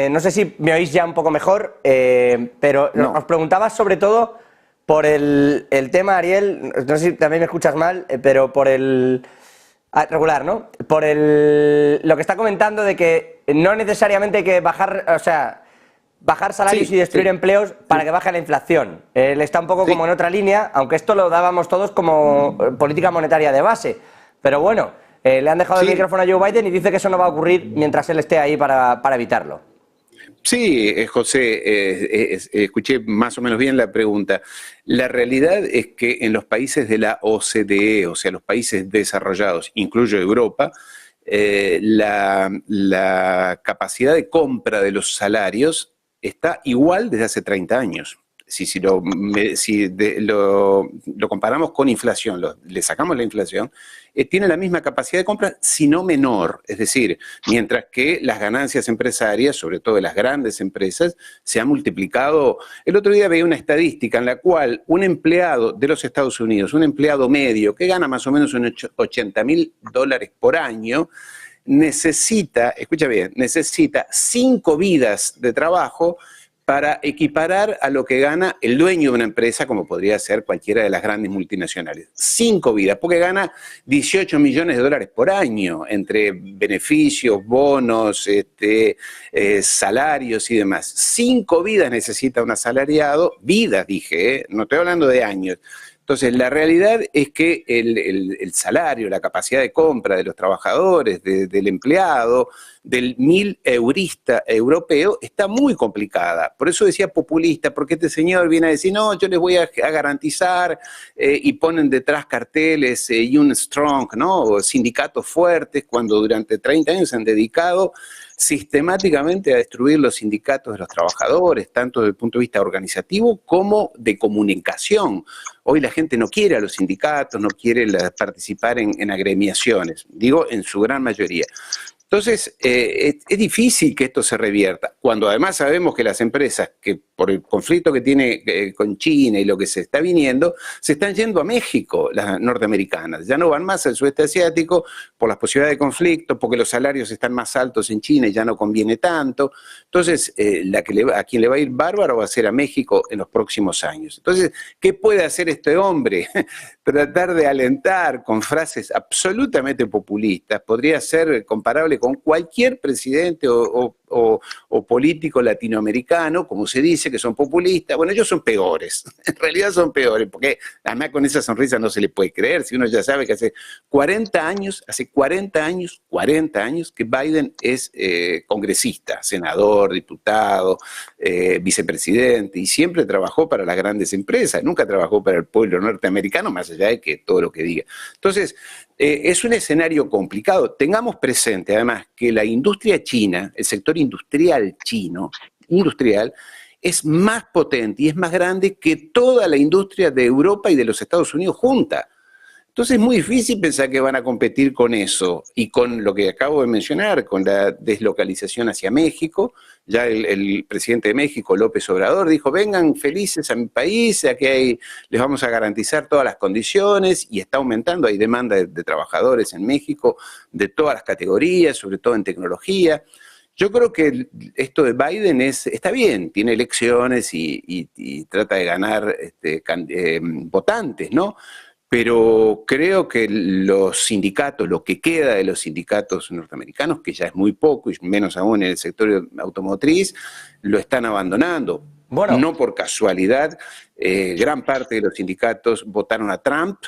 no sé si me oís ya un poco mejor, pero No. os preguntaba sobre todo por el tema, Ariel, no sé si también me escuchas mal, pero por el... regular, ¿no? Por lo que está comentando de que no necesariamente hay que bajar, o sea, bajar salarios Sí, y destruir sí. empleos para que baje la inflación. Él está un poco Sí. como en otra línea, aunque esto lo dábamos todos como política monetaria de base. Pero bueno, le han dejado el Sí. micrófono a Joe Biden y dice que eso no va a ocurrir mientras él esté ahí para evitarlo. Sí, José, escuché más o menos bien la pregunta. La realidad es que en los países de la OCDE, o sea, los países desarrollados, incluyo Europa, la capacidad de compra de los salarios está igual desde hace 30 años. Si lo comparamos con inflación, le sacamos la inflación, tiene la misma capacidad de compra, si no menor. Es decir, mientras que las ganancias empresarias, sobre todo de las grandes empresas, se han multiplicado. El otro día veía una estadística en la cual un empleado de los Estados Unidos, un empleado medio que gana más o menos unos $80,000 por año, necesita, escucha bien, necesita 5 vidas de trabajo para equiparar a lo que gana el dueño de una empresa, como podría ser cualquiera de las grandes multinacionales. 5 vidas, porque gana $18 millones por año, entre beneficios, bonos, salarios y demás. 5 vidas necesita un asalariado, vidas dije, no estoy hablando de años. Entonces, la realidad es que el salario, la capacidad de compra de los trabajadores, del empleado, del 1000 eurista europeo, está muy complicada. Por eso decía populista, porque este señor viene a decir, no, yo les voy a garantizar, y ponen detrás carteles, Union Strong, ¿no? O sindicatos fuertes, cuando durante 30 años se han dedicado sistemáticamente a destruir los sindicatos de los trabajadores, tanto desde el punto de vista organizativo como de comunicación. Hoy la gente no quiere a los sindicatos, no quiere participar en agremiaciones, digo en su gran mayoría. Entonces, es difícil que esto se revierta, cuando además sabemos que las empresas, que por el conflicto que tiene con China y lo que se está viniendo, se están yendo a México, las norteamericanas. Ya no van más al sudeste asiático por las posibilidades de conflicto, porque los salarios están más altos en China y ya no conviene tanto. Entonces, a quien le va a ir bárbaro va a ser a México en los próximos años. Entonces, ¿qué puede hacer este hombre? Tratar de alentar con frases absolutamente populistas. Podría ser comparable con cualquier presidente o político latinoamericano, como se dice, que son populistas. Bueno, ellos son peores, en realidad son peores, porque además con esa sonrisa no se le puede creer, si uno ya sabe que hace 40 años que Biden es congresista, senador, diputado, vicepresidente, y siempre trabajó para las grandes empresas, nunca trabajó para el pueblo norteamericano, más allá de que todo lo que diga. Entonces, es un escenario complicado. Tengamos presente, además, que la industria china, el sector industrial chino, es más potente y es más grande que toda la industria de Europa y de los Estados Unidos junta. Entonces es muy difícil pensar que van a competir con eso y con lo que acabo de mencionar, con la deslocalización hacia México. Ya el presidente de México, López Obrador, dijo, vengan felices a mi país, aquí les vamos a garantizar todas las condiciones, y está aumentando, hay demanda de trabajadores en México de todas las categorías, sobre todo en tecnología. Yo creo que esto de Biden está bien, tiene elecciones y trata de ganar votantes, ¿no? Pero creo que los sindicatos, lo que queda de los sindicatos norteamericanos, que ya es muy poco y menos aún en el sector automotriz, lo están abandonando. Bueno. No por casualidad, gran parte de los sindicatos votaron a Trump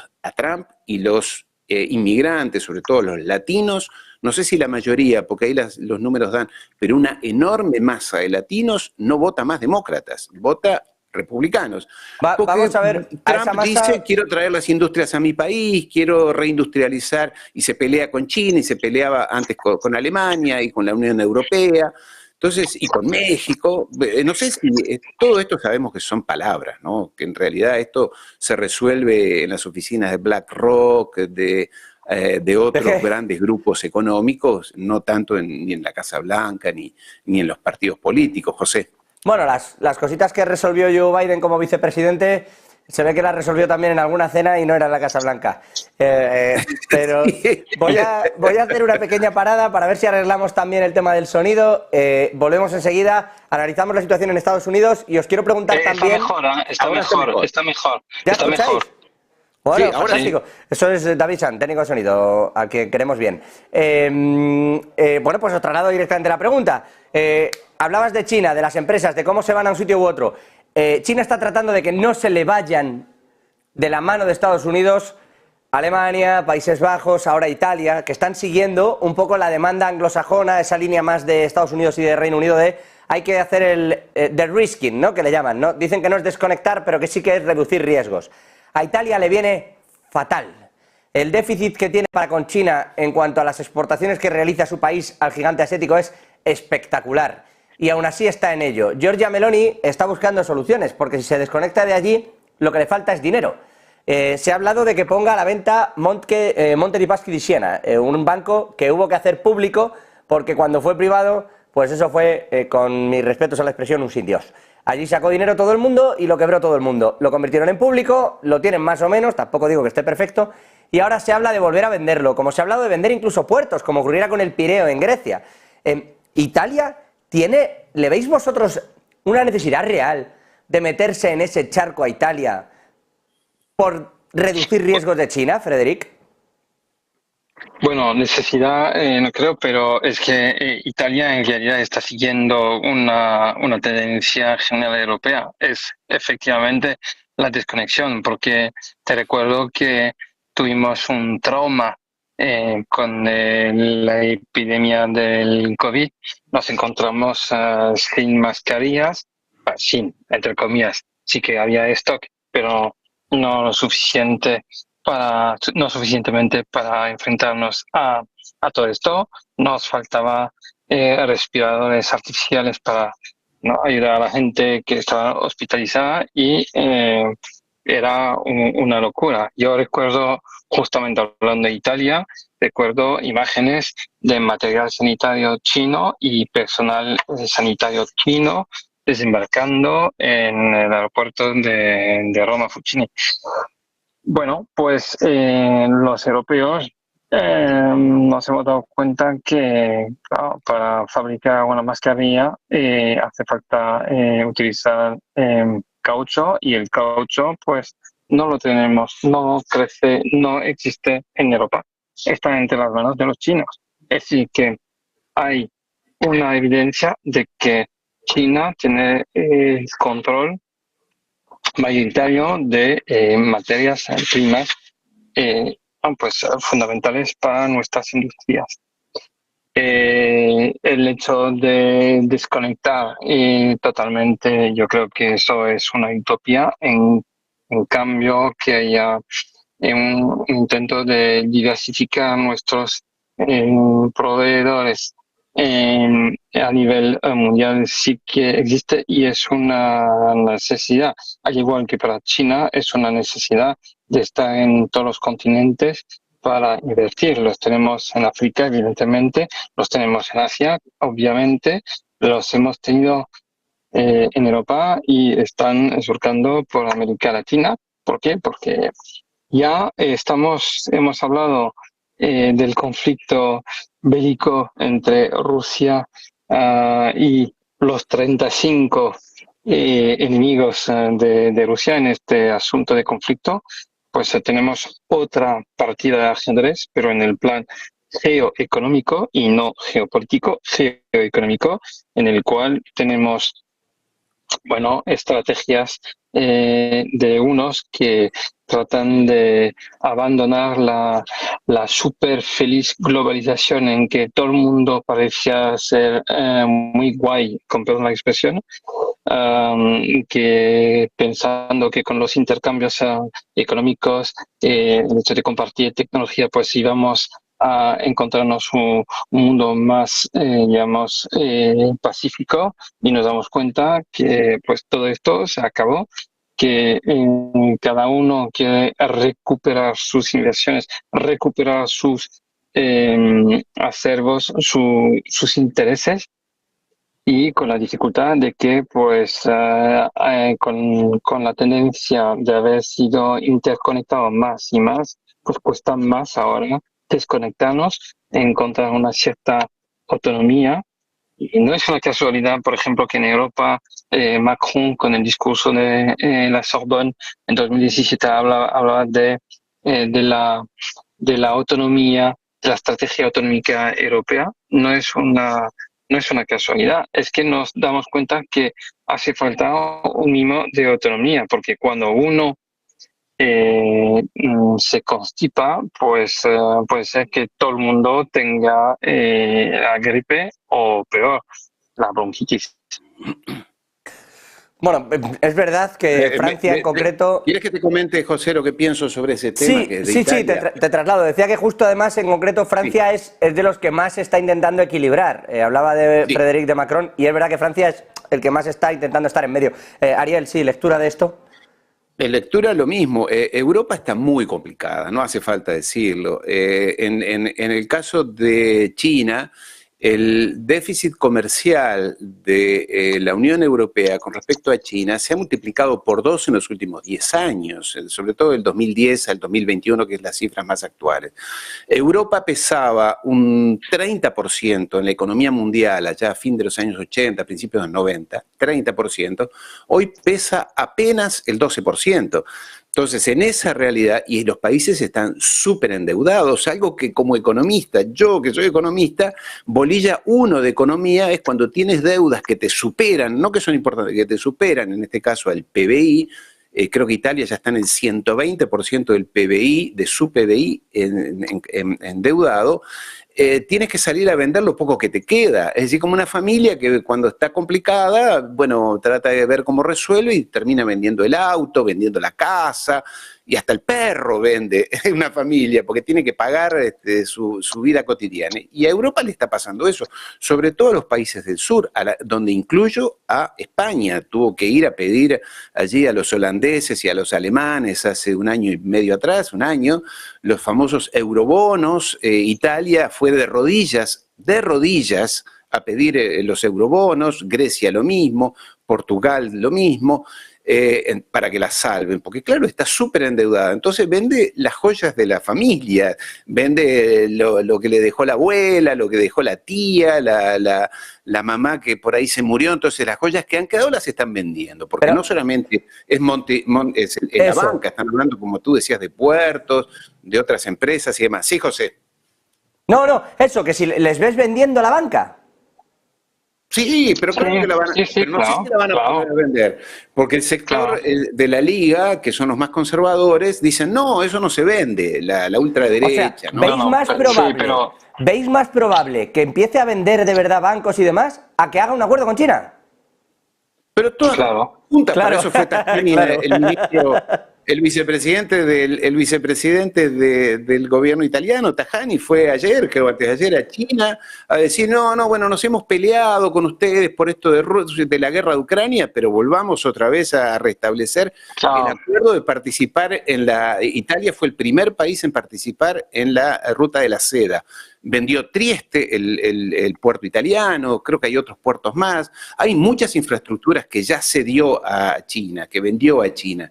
y los inmigrantes, sobre todo los latinos, no sé si la mayoría, porque ahí los números dan, pero una enorme masa de latinos no vota más demócratas, vota republicanos. Vamos a ver, Trump dice, quiero traer las industrias a mi país, quiero reindustrializar, y se pelea con China, y se peleaba antes con Alemania, y con la Unión Europea, entonces, y con México. No sé si todo esto sabemos que son palabras, ¿no? Que en realidad esto se resuelve en las oficinas de BlackRock, de otros grandes grupos económicos, no tanto ni en la Casa Blanca, ni en los partidos políticos, José. Bueno, las cositas que resolvió Joe Biden como vicepresidente, se ve que las resolvió también en alguna cena y no era en la Casa Blanca. Pero voy a hacer una pequeña parada para ver si arreglamos también el tema del sonido. Volvemos enseguida, analizamos la situación en Estados Unidos y os quiero preguntar también... Está mejor. ¿Ya escucháis? Bueno, sí, fantástico. Sí. Eso es David San, técnico de sonido, al que queremos bien. Bueno, pues os traslado directamente la pregunta. Hablabas de China, de las empresas, de cómo se van a un sitio u otro. China está tratando de que no se le vayan de la mano de Estados Unidos, Alemania, Países Bajos, ahora Italia, que están siguiendo un poco la demanda anglosajona, esa línea más de Estados Unidos y de Reino Unido de hay que hacer el de-risking, ¿no? Que le llaman, ¿no? Dicen que no es desconectar, pero que sí que es reducir riesgos. A Italia le viene fatal. El déficit que tiene para con China en cuanto a las exportaciones que realiza su país al gigante asiático es espectacular. Y aún así está en ello. Giorgia Meloni está buscando soluciones, porque si se desconecta de allí, lo que le falta es dinero. Se ha hablado de que ponga a la venta Monte dei Paschi di Siena, un banco que hubo que hacer público, porque cuando fue privado, pues eso fue, con mis respetos a la expresión, un sin Dios. Allí sacó dinero todo el mundo y lo quebró todo el mundo. Lo convirtieron en público, lo tienen más o menos, tampoco digo que esté perfecto, y ahora se habla de volver a venderlo, como se ha hablado de vender incluso puertos, como ocurriera con el Pireo en Grecia. Italia tiene, ¿le veis vosotros una necesidad real de meterse en ese charco a Italia por reducir riesgos de China, Frederic? Bueno, necesidad no creo, pero es que Italia en realidad está siguiendo una tendencia general europea. Es efectivamente la desconexión, porque te recuerdo que tuvimos un trauma con la epidemia del COVID. Nos encontramos sin mascarillas, entre comillas, sí que había stock, pero no suficientemente para enfrentarnos a todo esto. Nos faltaba respiradores artificiales para ayudar a la gente que estaba hospitalizada y era una locura. Yo recuerdo, justamente hablando de Italia, recuerdo imágenes de material sanitario chino y personal sanitario chino desembarcando en el aeropuerto de Roma Fucini. Bueno, pues los europeos nos hemos dado cuenta que para fabricar una mascarilla hace falta utilizar caucho, y el caucho pues no lo tenemos, no crece, no existe en Europa. Está entre las manos de los chinos. Es decir, que hay una evidencia de que China tiene el control mayoritario de materias primas pues fundamentales para nuestras industrias. El hecho de desconectar totalmente, yo creo que eso es una utopía. En cambio, que haya un intento de diversificar nuestros proveedores a nivel mundial sí que existe, y es una necesidad, al igual que para China es una necesidad de estar en todos los continentes para invertir. Los tenemos en África, evidentemente, los tenemos en Asia, obviamente, los hemos tenido en Europa y están surcando por América Latina. ¿Por qué? Porque ya hemos hablado del conflicto bélico entre Rusia y los 35 enemigos de Rusia en este asunto de conflicto. pues tenemos otra partida de ajedrez, pero en el plan geoeconómico y no geopolítico, geoeconómico, en el cual tenemos estrategias de unos que tratan de abandonar la súper feliz globalización en que todo el mundo parecía ser muy guay, con perdón la expresión, que pensando que con los intercambios económicos, el hecho de compartir tecnología, pues íbamos a encontrarnos un mundo más, pacífico, y nos damos cuenta que pues todo esto se acabó, que cada uno quiere recuperar sus inversiones, recuperar sus acervos, sus intereses, y con la dificultad de que pues con la tendencia de haber sido interconectado más y más, pues cuesta más ahora desconectarnos, encontrar una cierta autonomía. Y no es una casualidad, por ejemplo, que en Europa Macron, con el discurso de la Sorbonne en 2017, hablaba de la autonomía, de la estrategia autonómica europea. No es una casualidad, es que nos damos cuenta que hace falta un mínimo de autonomía, porque cuando uno se constipa, pues puede ser que todo el mundo tenga la gripe o peor, la bronquitis. Bueno, es verdad que Francia en concreto... ¿Quieres que te comente, José, lo que pienso sobre ese tema? Sí, que es de sí, Italia? te traslado. Decía que justo además en concreto Francia es de los que más está intentando equilibrar. Hablaba de Frédéric de Macron y es verdad que Francia es el que más está intentando estar en medio. Ariel, sí, lectura de esto. En lectura lo mismo. Europa está muy complicada, no hace falta decirlo. En el caso de China, el déficit comercial de la Unión Europea con respecto a China se ha multiplicado por 2 en los últimos 10 años, sobre todo del 2010 al 2021, que es las cifras más actuales. Europa pesaba un 30% en la economía mundial allá a fin de los años 80, principios de los 90, 30%, hoy pesa apenas el 12%. Entonces, en esa realidad, y los países están súper endeudados, algo que como economista, yo que soy economista, bolilla 1 de economía es cuando tienes deudas que te superan, no que son importantes, que te superan, en este caso al PBI. Creo que Italia ya está en el 120% del PBI, de su PBI endeudado. Tienes que salir a vender lo poco que te queda. Es decir, como una familia que cuando está complicada, bueno, trata de ver cómo resuelve y termina vendiendo el auto, vendiendo la casa, y hasta el perro vende una familia, porque tiene que pagar su vida cotidiana. Y a Europa le está pasando eso, sobre todo a los países del sur, donde incluyo a España. Tuvo que ir a pedir allí a los holandeses y a los alemanes hace 1 año y medio atrás, 1 año, los famosos eurobonos. Italia fue de rodillas a pedir los eurobonos, Grecia lo mismo, Portugal lo mismo, para que la salven, porque claro, está súper endeudada. Entonces vende las joyas de la familia, vende lo que le dejó la abuela, lo que dejó la tía, la mamá que por ahí se murió. Entonces las joyas que han quedado las están vendiendo, porque no solamente es la banca, están hablando, como tú decías, de puertos, de otras empresas y demás. Sí, José. No, eso, que si les ves vendiendo a la banca. Sí, pero claro que la van a, pero no sé si la van a poder vender, porque el sector de la liga, que son los más conservadores, dicen, no, eso no se vende, la ultraderecha. O sea, ¿veis más probable que empiece a vender de verdad bancos y demás a que haga un acuerdo con China? Pero todas juntas, para eso fue Tajani, el vicepresidente del gobierno italiano, Tajani, fue ayer, creo antes de ayer, a China a decir, bueno, nos hemos peleado con ustedes por esto de la guerra de Ucrania, pero volvamos otra vez a restablecer el acuerdo de participar Italia fue el primer país en participar en la ruta de la seda. Vendió Trieste, el puerto italiano, creo que hay otros puertos más. Hay muchas infraestructuras que ya se dio a China, que vendió a China.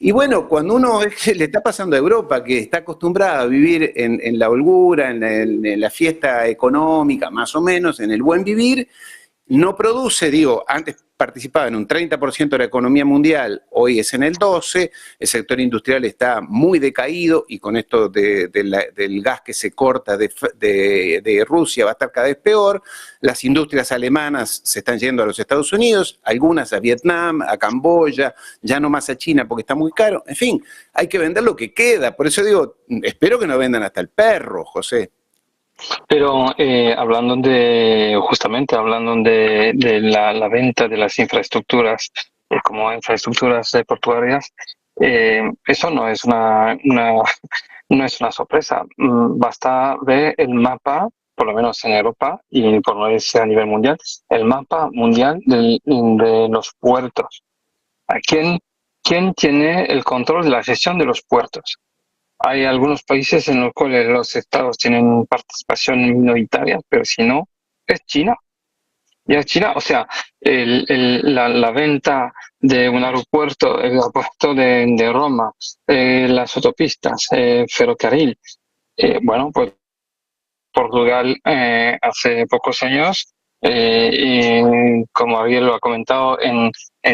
Y bueno, cuando uno le está pasando a Europa, que está acostumbrada a vivir en la holgura, en la fiesta económica, más o menos, en el buen vivir, no produce, digo, antes participaba en un 30% de la economía mundial, hoy es en el 12%, el sector industrial está muy decaído y con esto del gas que se corta de Rusia va a estar cada vez peor, las industrias alemanas se están yendo a los Estados Unidos, algunas a Vietnam, a Camboya, ya no más a China porque está muy caro, en fin, hay que vender lo que queda, por eso digo, espero que no vendan hasta el perro, José. Pero justamente hablando de la venta de las infraestructuras, como infraestructuras portuarias, eso no es no es una sorpresa. Basta ver el mapa, por lo menos en Europa y por no decir a nivel mundial, el mapa mundial de los puertos. ¿Quién tiene el control de la gestión de los puertos? Hay algunos países en los cuales los estados tienen participación minoritaria, pero si no, es China. Y es China, o sea, la venta de un aeropuerto, el aeropuerto de Roma, las autopistas, ferrocarril. Bueno, pues Portugal hace pocos años, y como Ariel lo ha comentado, en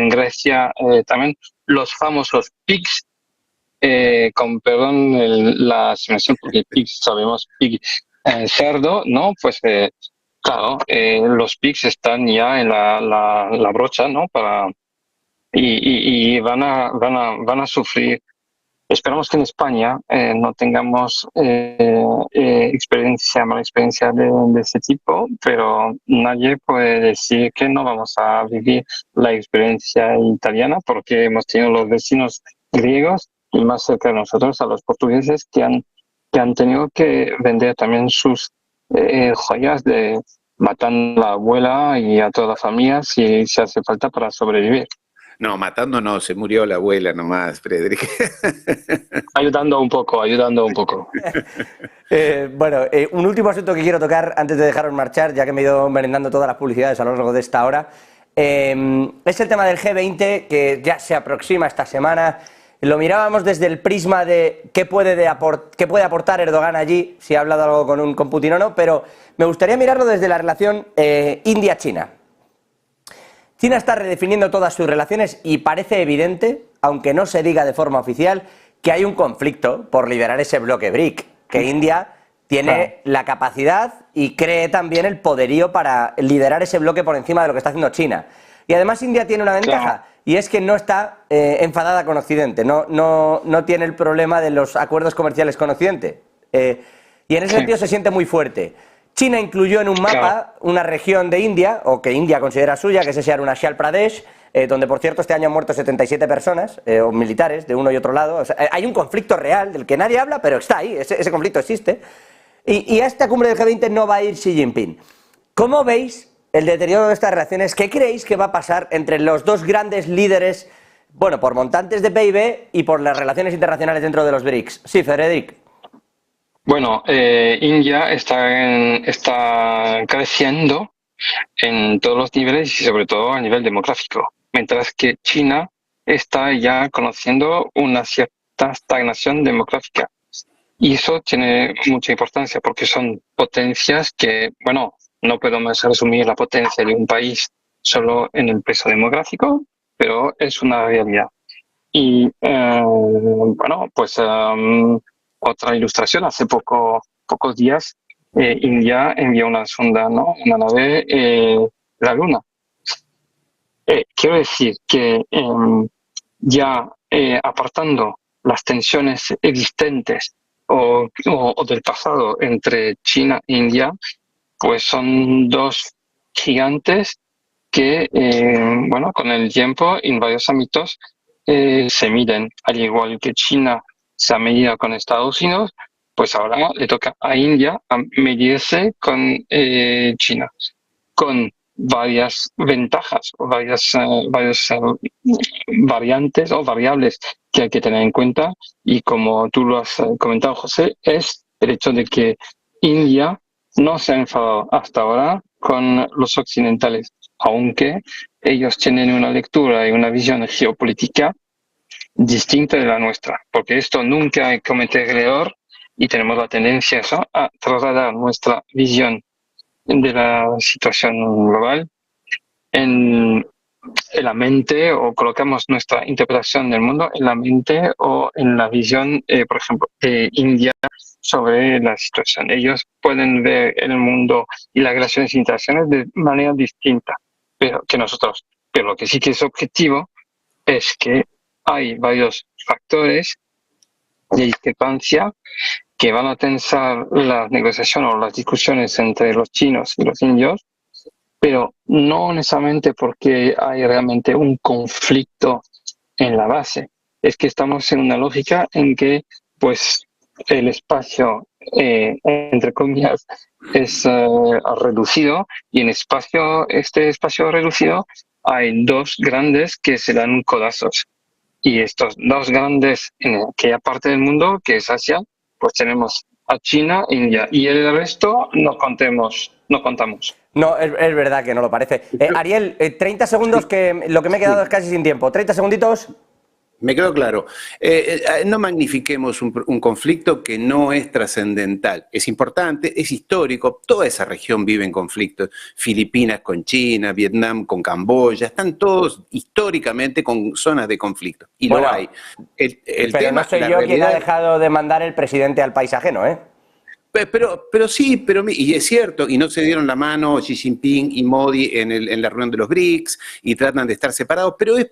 Grecia también, los famosos PIGS, con perdón la asignación, porque pig, sabemos pig, cerdo, ¿no? Pues claro, los pigs están ya en la brocha, ¿no? Y van a sufrir. Esperamos que en España no tengamos mala experiencia de ese tipo, pero nadie puede decir que no vamos a vivir la experiencia italiana, porque hemos tenido los vecinos griegos y más cerca de nosotros a los portugueses que han tenido que vender también sus joyas de matando a la abuela y a toda la familia si hace falta para sobrevivir. No, matando no, se murió la abuela nomás, Frederick. Ayudando un poco. Bueno, un último asunto que quiero tocar antes de dejaros marchar, ya que me he ido merendando todas las publicidades a lo largo de esta hora, es el tema del G20, que ya se aproxima esta semana. Lo mirábamos desde el prisma de qué puede aportar Erdogan allí, si ha hablado algo con Putin o no, pero me gustaría mirarlo desde la relación India-China. China está redefiniendo todas sus relaciones y parece evidente, aunque no se diga de forma oficial, que hay un conflicto por liderar ese bloque BRIC, que India tiene la capacidad y cree también el poderío para liderar ese bloque por encima de lo que está haciendo China. Y además India tiene una ventaja, y es que no está enfadada con Occidente, no tiene el problema de los acuerdos comerciales con Occidente. Y en ese sentido se siente muy fuerte. China incluyó en un mapa una región de India, o que India considera suya, que es ese Arunachal Pradesh, donde por cierto este año han muerto 77 personas, o militares, de uno y otro lado. O sea, hay un conflicto real del que nadie habla, pero está ahí, ese conflicto existe. Y a esta cumbre del G20 no va a ir Xi Jinping. ¿Cómo veis el deterioro de estas relaciones? ¿Qué creéis que va a pasar entre los dos grandes líderes, bueno, por montantes de PIB y por las relaciones internacionales dentro de los BRICS? Sí, Frederic. Bueno, India está creciendo en todos los niveles y sobre todo a nivel demográfico, mientras que China está ya conociendo una cierta estagnación demográfica. Y eso tiene mucha importancia porque son potencias que, bueno, no podemos resumir la potencia de un país solo en el peso demográfico, pero es una realidad. Y bueno, pues otra ilustración, hace pocos días India envió una sonda, ¿no? Una nave la Luna. Quiero decir que ya apartando las tensiones existentes o del pasado entre China e India, pues son dos gigantes que, bueno, con el tiempo en varios ámbitos se miden, al igual que China se ha medido con Estados Unidos, pues ahora le toca a India a medirse con China, con varias ventajas o varias variantes o variables que hay que tener en cuenta. Y como tú lo has comentado, José, es el hecho de que India no se ha enfadado hasta ahora con los occidentales, aunque ellos tienen una lectura y una visión geopolítica distinta de la nuestra, porque esto nunca hay cometer error y tenemos la tendencia a trasladar nuestra visión de la situación global en la mente, o colocamos nuestra interpretación del mundo en la mente o en la visión, por ejemplo, de India sobre la situación. Ellos pueden ver el mundo y las relaciones internacionales de manera distinta que nosotros. Pero lo que sí que es objetivo es que hay varios factores de discrepancia que van a tensar las negociaciones o las discusiones entre los chinos y los indios, pero no necesariamente porque hay realmente un conflicto en la base. Es que estamos en una lógica en que pues el espacio, entre comillas, es reducido, y en este espacio reducido hay dos grandes que se dan codazos. Y estos dos grandes en aquella parte del mundo, que es Asia, pues tenemos a China, India, y el resto no contamos. No, es verdad que no lo parece. Ariel, 30 segundos, que lo que me he quedado es casi sin tiempo. 30 segunditos. Me quedó claro. No magnifiquemos un conflicto que no es trascendental. Es importante, es histórico. Toda esa región vive en conflictos. Filipinas con China, Vietnam con Camboya. Están todos históricamente con zonas de conflicto. Y bueno, lo hay. Pero tema, no soy yo quien ha dejado de mandar el presidente al país ajeno, ¿eh? Pero sí, y es cierto, y no se dieron la mano Xi Jinping y Modi en la reunión de los BRICS, y tratan de estar separados, pero es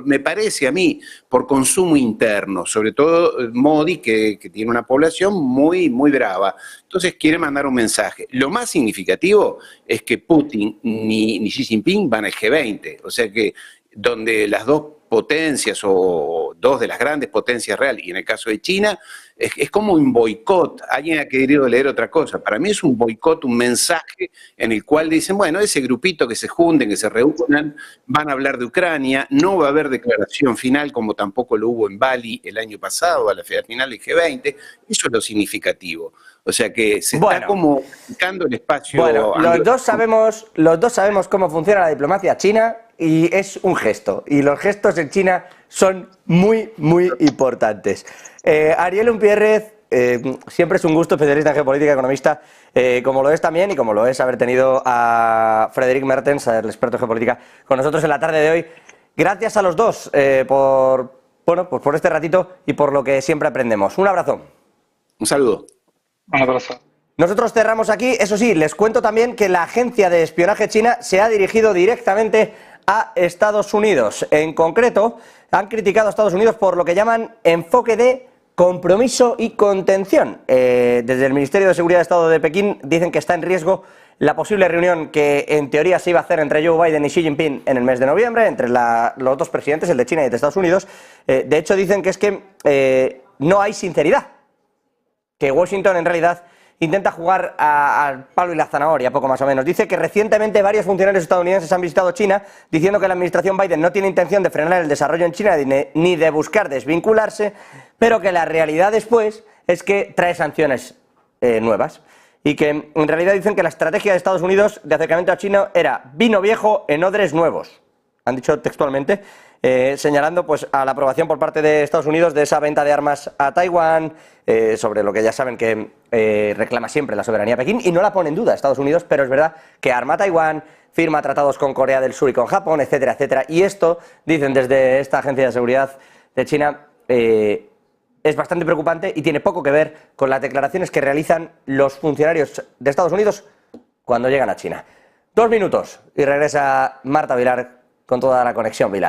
me parece a mí, por consumo interno, sobre todo Modi, que tiene una población muy, muy brava. Entonces quiere mandar un mensaje. Lo más significativo es que Putin ni Xi Jinping van al G20, o sea que donde las dos potencias o dos de las grandes potencias reales, y en el caso de China, es como un boicot. Alguien ha querido leer otra cosa. Para mí es un boicot, un mensaje en el cual dicen, bueno, ese grupito que se junten, que se reúnan, van a hablar de Ucrania, no va a haber declaración final, como tampoco lo hubo en Bali el año pasado, a la final del G20. Eso es lo significativo. O sea que se está como buscando el espacio. Bueno, los dos sabemos cómo funciona la diplomacia china, y es un gesto. Y los gestos en China son muy, muy importantes. Ariel Umpierrez, siempre es un gusto, especialista en geopolítica, economista, como lo es también, y como lo es haber tenido a Frederic Mertens, el experto en geopolítica, con nosotros en la tarde de hoy. Gracias a los dos por este ratito y por lo que siempre aprendemos. Un abrazo. Un saludo. Un abrazo. Nosotros cerramos aquí. Eso sí, les cuento también que la agencia de espionaje china se ha dirigido directamente a Estados Unidos. En concreto, han criticado a Estados Unidos por lo que llaman enfoque de compromiso y contención. Desde el Ministerio de Seguridad de Estado de Pekín dicen que está en riesgo la posible reunión que en teoría se iba a hacer entre Joe Biden y Xi Jinping en el mes de noviembre, entre los dos presidentes, el de China y el de Estados Unidos. De hecho, dicen que es que no hay sinceridad, que Washington en realidad intenta jugar al palo y la zanahoria, poco más o menos. Dice que recientemente varios funcionarios estadounidenses han visitado China, diciendo que la administración Biden no tiene intención de frenar el desarrollo en China ni de buscar desvincularse, pero que la realidad después es que trae sanciones nuevas. Y que en realidad dicen que la estrategia de Estados Unidos de acercamiento a China era vino viejo en odres nuevos. Han dicho textualmente, señalando pues a la aprobación por parte de Estados Unidos de esa venta de armas a Taiwán, sobre lo que ya saben que reclama siempre la soberanía de Pekín, y no la pone en duda Estados Unidos, pero es verdad que arma a Taiwán, firma tratados con Corea del Sur y con Japón, etcétera, etcétera. Y esto, dicen desde esta agencia de seguridad de China, es bastante preocupante y tiene poco que ver con las declaraciones que realizan los funcionarios de Estados Unidos cuando llegan a China. 2 minutos y regresa Marta Vilar con toda la conexión Vilar.